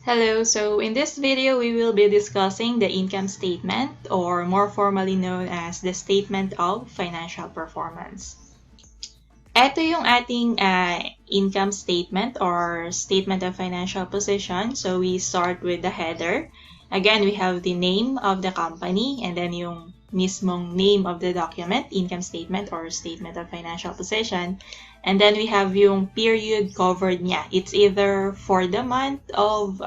Hello, so in this video, we will be discussing the income statement, or more formally known as the Statement of Financial Performance. Ito yung ating income statement or Statement of Financial Position. So we start with the header. Again, we have the name of the company and then yung mismong name of the document, income statement or Statement of Financial Position. And then we have yung period covered niya. It's either for the month of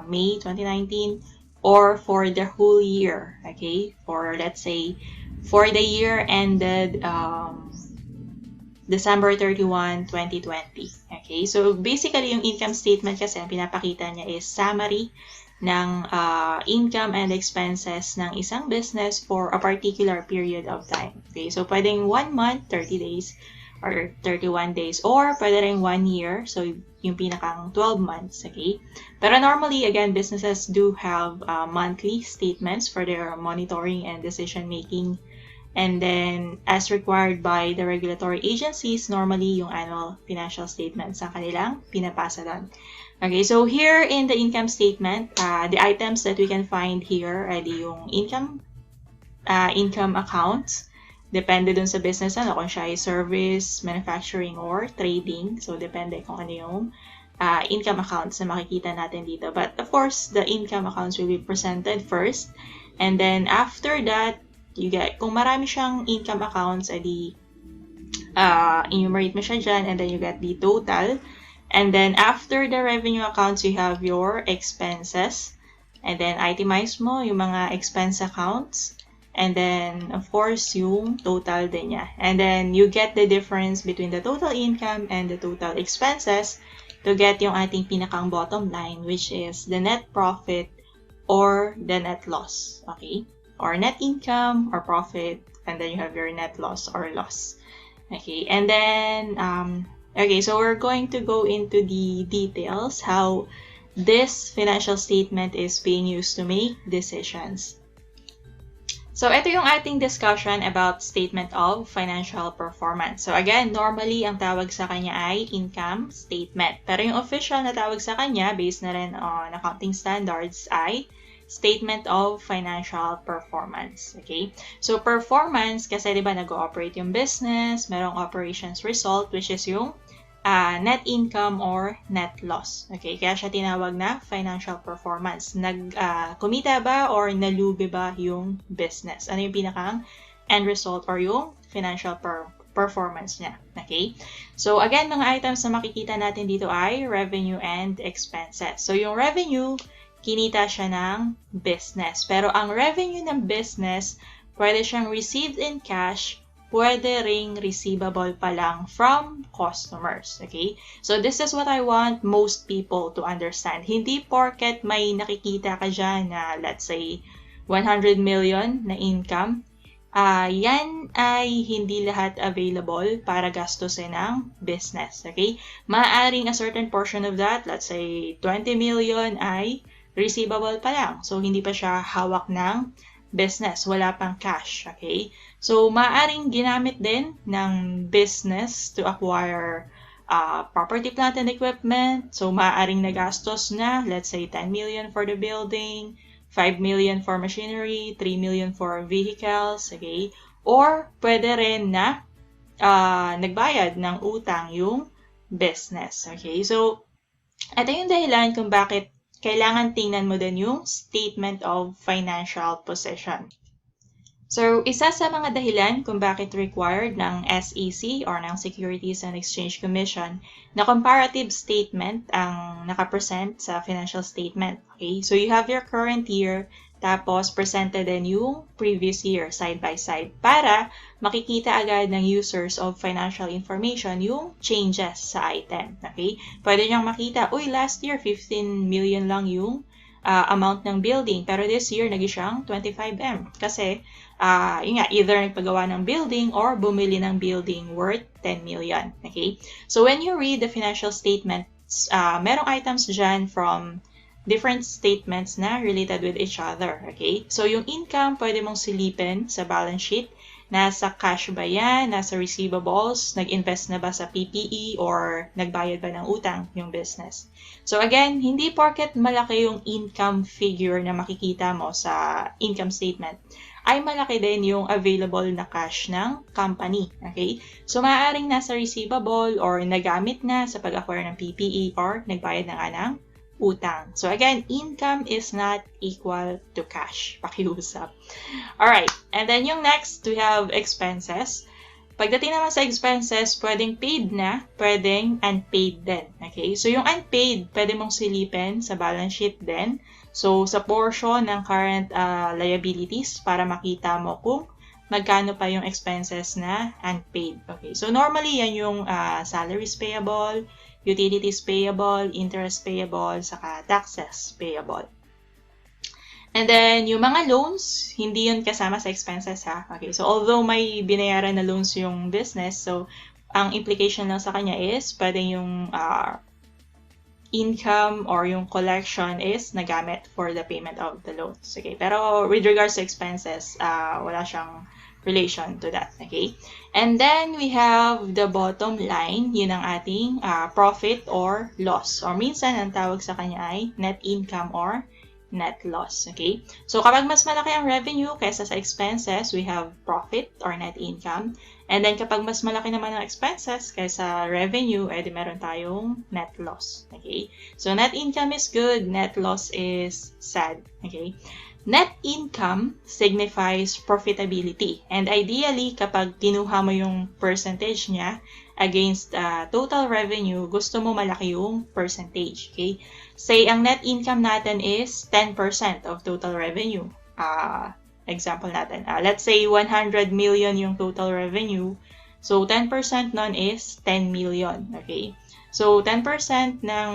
May 2019 or for the whole year, okay? For, let's say, for the year ended December 31, 2020. Okay? So, basically, yung income statement kasi, ang pinapakita niya is summary ng income and expenses ng isang business for a particular period of time. Okay? So, pwedeng 1 month, 30 days, or 31 days, or pwede rin 1 year, so yung pinakang 12 months, okay? Pero normally, again, businesses do have monthly statements for their monitoring and decision-making, and then, as required by the regulatory agencies, normally yung annual financial statements ang kanilang pinapasa doon. Okay, so here in the income statement, the items that we can find here ay yung income accounts. Depende dun sa business, kung siya ay service, manufacturing, or trading. So, depende kung ano yung income accounts na makikita natin dito. But, of course, the income accounts will be presented first. And then, after that, you get, kung marami siyang income accounts, edi enumerate mo siya dyan, and then you get the total. And then, after the revenue accounts, you have your expenses. And then, itemize mo yung mga expense accounts. And then, of course, yung total din niya. And then, you get the difference between the total income and the total expenses to get yung ating pinakang bottom line, which is the net profit or the net loss. Okay? Or net income or profit, and then you have your net loss or loss. Okay? And then, okay, so we're going to go into the details how this financial statement is being used to make decisions. So, ito yung ating discussion about statement of financial performance. So, again, normally, ang tawag sa kanya ay income statement. Pero yung official na tawag sa kanya, based na rin on accounting standards, ay statement of financial performance. Okay? So, performance, kasi diba nag-ooperate yung business, merong operations result, which is yung net income or net loss. Okay? Kaya siya tinawag na financial performance. Kumita ba or nalugi ba yung business? Ano yung pinakang end result or yung financial performance niya? Okay? So, again, mga items na makikita natin dito ay revenue and expenses. So, yung revenue, kinita siya ng business. Pero ang revenue ng business, pwede siyang received in cash, pwede ring receivable pa lang from customers. Okay? So, this is what I want most people to understand. Hindi porket may nakikita ka dyan na, let's say, 100 million na income, yan ay hindi lahat available para gastusin ng business. Okay? Maaaring a certain portion of that, let's say, 20 million ay receivable pa lang. So, hindi pa siya hawak ng business. Wala pang cash. Okay? So, maaaring ginamit din ng business to acquire property, plant, and equipment. So, maaaring nagastos na, let's say, 10 million for the building, 5 million for machinery, 3 million for vehicles. Okay? Or, pwede rin na nagbayad ng utang yung business. Okay? So, ito yung dahilan kung bakit kailangan tingnan mo din yung statement of financial position. So, isa sa mga dahilan kung bakit required ng SEC or ng Securities and Exchange Commission na comparative statement ang nakapresent sa financial statement. Okay? So, you have your current year, tapos presented din yung previous year side by side para makikita agad ng users of financial information yung changes sa item. Okay? Pwede niyang makita, last year 15 million lang yung amount ng building, pero this year naging siyang 25M. Kasi, yun nga, either nagpagawa ng building or bumili ng building worth 10 million. Okay? So, when you read the financial statements, merong items dyan from different statements na related with each other. Okay? So, yung income, pwede mong silipin sa balance sheet. Nasa cash ba yan? Nasa receivables? Nag-invest na ba sa PPE? Or nagbayad ba ng utang yung business? So again, hindi porket malaki yung income figure na makikita mo sa income statement, ay malaki din yung available na cash ng company. Okay? So maaaring nasa receivable or nagamit na sa pag-acquire ng PPE or nagbayad na nga ng utang. So again, income is not equal to cash. Pakiusap. Alright, and then yung next, we have expenses. Pagdating naman sa expenses, pwedeng paid na, pwedeng unpaid din. Okay? So yung unpaid, pwede mong silipin sa balance sheet din. So sa portion ng current liabilities para makita mo kung magkano pa yung expenses na unpaid. Okay? So normally, yan yung salaries payable, utilities payable, interest payable, saka taxes payable. And then, yung mga loans, hindi yun kasama sa expenses ha. Okay, so although may binayaran na loans yung business, so ang implication lang sa kanya is pwedeng yung income or yung collection is nagamit for the payment of the loans. Okay, pero with regards to expenses, wala siyang relation to that. Okay, and then we have the bottom line, yun ang ating profit or loss. Or minsan, ang tawag sa kanya ay net income or net loss. Okay? So, kapag mas malaki ang revenue kaysa sa expenses, we have profit or net income. And then, kapag mas malaki naman ang expenses kaysa revenue, edi meron tayong net loss. Okay? So, net income is good, net loss is sad. Okay? Net income signifies profitability. And ideally, kapag kinuha mo yung percentage niya against total revenue, gusto mo malaki yung percentage. Okay? Say, ang net income natin is 10% of total revenue. Example natin. Let's say 100 million yung total revenue. So, 10% nun is 10 million. Okay? So, 10% ng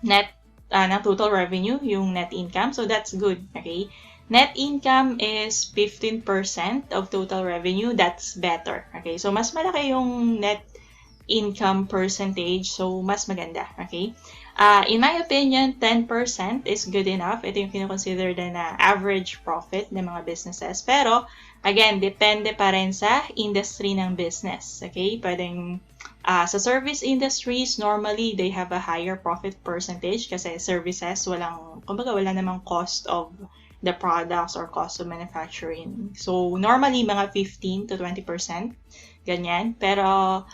net ng total revenue, yung net income. So, that's good. Okay? Net income is 15% of total revenue. That's better. Okay? So, mas malaki yung net income percentage. So, mas maganda. Okay? In my opinion, 10% is good enough. Ito yung kinoconsider na average profit ng mga businesses. Pero, again, depende pa rin sa industry ng business. Okay? Pwedeng sa service industries, normally, they have a higher profit percentage kasi services, kumbaga wala namang cost of the products or cost of manufacturing. So, normally, mga 15 to 20%, ganyan. Pero,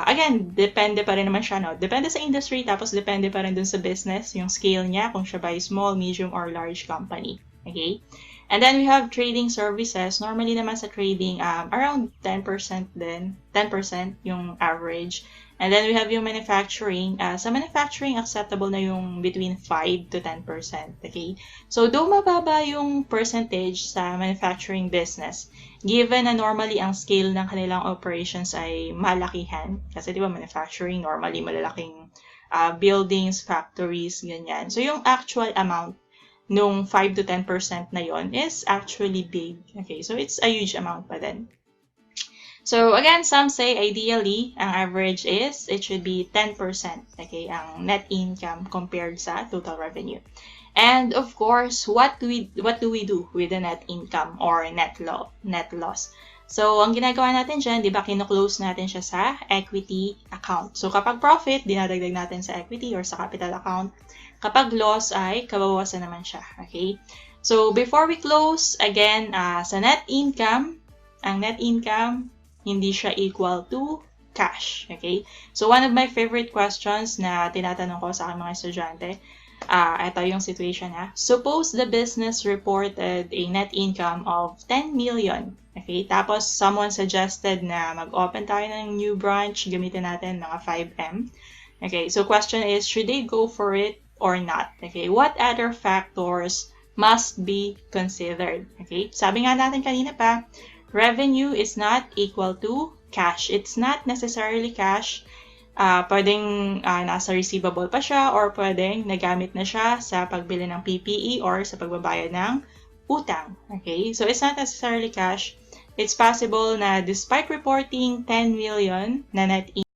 again, depende pa rin naman siya, no? Depende sa industry, tapos depende pa rin dun sa business, yung scale niya, kung siya ba ay small, medium, or large company. Okay? And then we have trading services. Normally naman sa trading, around 10% din. 10% yung average. And then we have yung manufacturing. Sa manufacturing, acceptable na yung between 5 to 10%. Okay? So, though mababa yung percentage sa manufacturing business, given na normally ang scale ng kanilang operations ay malakihan. Kasi di ba manufacturing, normally malalaking buildings, factories, ganyan. So, yung actual amount nung 5 to 10% na yon is actually big. Okay, so it's a huge amount pa din. So again, some say ideally, ang average is, it should be 10%, okay, ang net income compared sa total revenue. And of course, what do we do with the net income or net loss? So, ang ginagawa natin dyan, di ba, kino-close natin siya sa equity account. So, kapag profit, dinadagdag natin sa equity or sa capital account. Kapag loss ay kabawasan naman siya. Okay? So, before we close, again, sa net income, ang net income, hindi siya equal to cash. Okay? So, one of my favorite questions na tinatanong ko sa aking mga estudyante, ito yung situation ha. Suppose the business reported a net income of 10 million. Okay? Tapos, someone suggested na mag-open tayo ng new branch, gamitin natin mga 5M. Okay? So, question is, should they go for it or not? Okay, what other factors must be considered? Okay, sabi nga natin kanina pa, revenue is not equal to cash. It's not necessarily cash. Pwedeng nasa receivable pa siya or pwedeng nagamit na siya sa pagbili ng PPE or sa pagbabayad ng utang. Okay, so it's not necessarily cash. It's possible na despite reporting 10 million na net income,